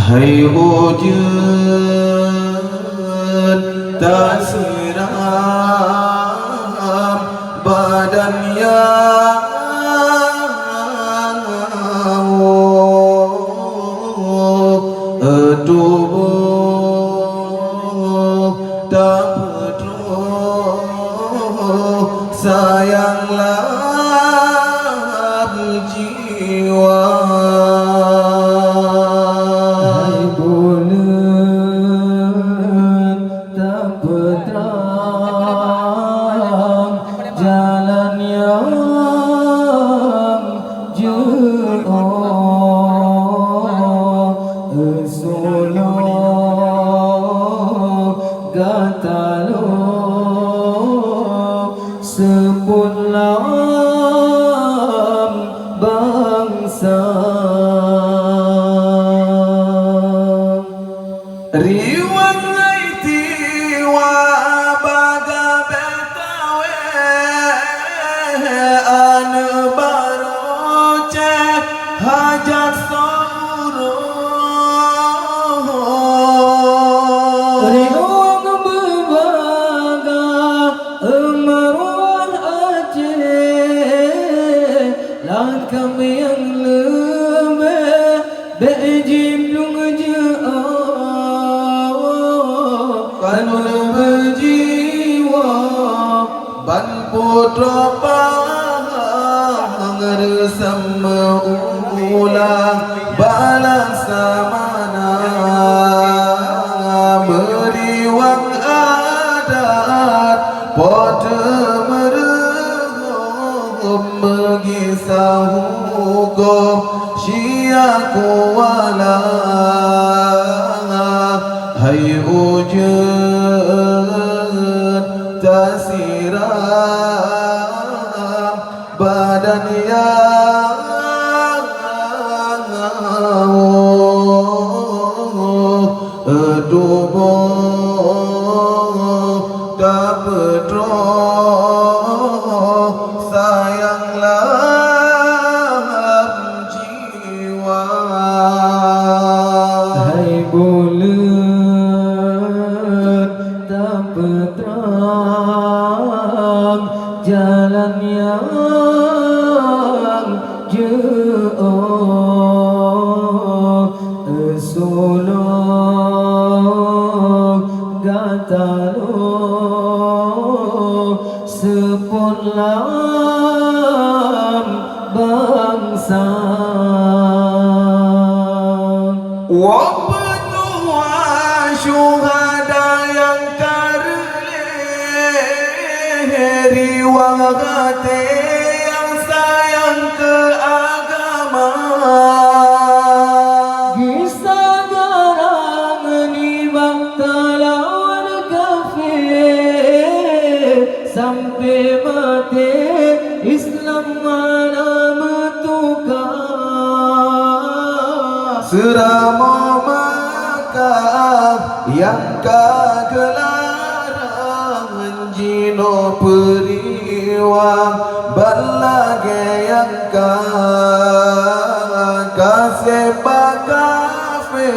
Hai wujud tak siram badan yang tubuh tak peduli sayanglah jiwa. Sepunlam bangsa riwang tiwa baga betawe ane baroce hajat sauro riwang bebaga emarwah aceh langkam yang lebih beijim dung kan berjiwa ban putra pangar sama ulang balang samana meriwang adat pada merengum mengisah hukum syiaku wala. Hai wujud tak siram badan yang tubuh tak peduli sayanglah jiwa. Hai bulan tak terang jalan yang jauh sulung gatalo sepunlam bangsa wa petua syuhada yang riwang hati yang sayang ke agama kisah garang ni bakta lawan kafir sampai mati Islam mana metukar serama Makkah yang kagelaran jino periwang berlagai yang kasih bakafe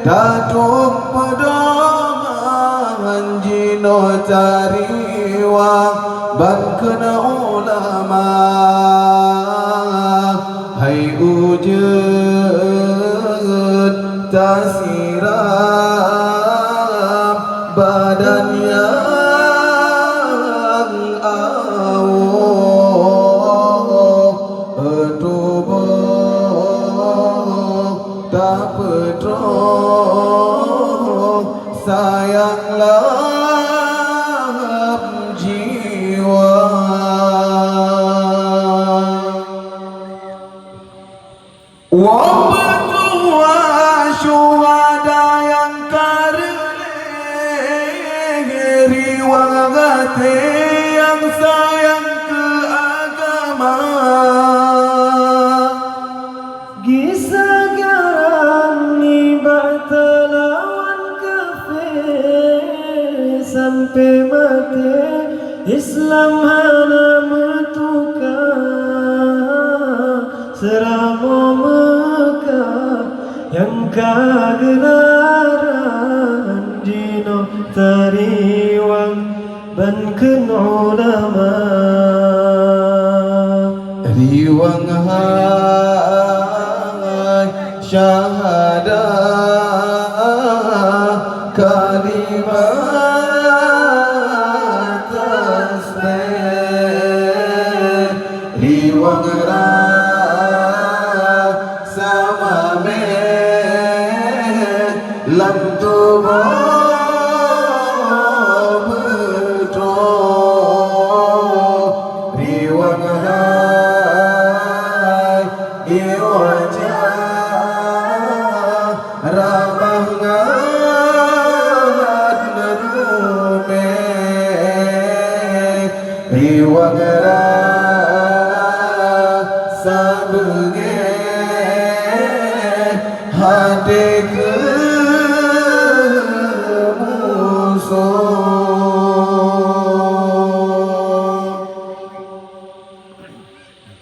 datuk pedoman jino cariwang ban kena ulama. Hai wujud tak siram badan yang tubuh tak peduli sayanglah jiwa. Wa petua syuhada yang riwang hati yang sayang ke agama kisah garang ni bakta lawan kafir kagelaran jino tariwang banken ulama riwang hai syahadah kalimat tasbih riwang sama lam tubuh betul riwang hai iwajah ramah ngat nerume riwang sabenge hati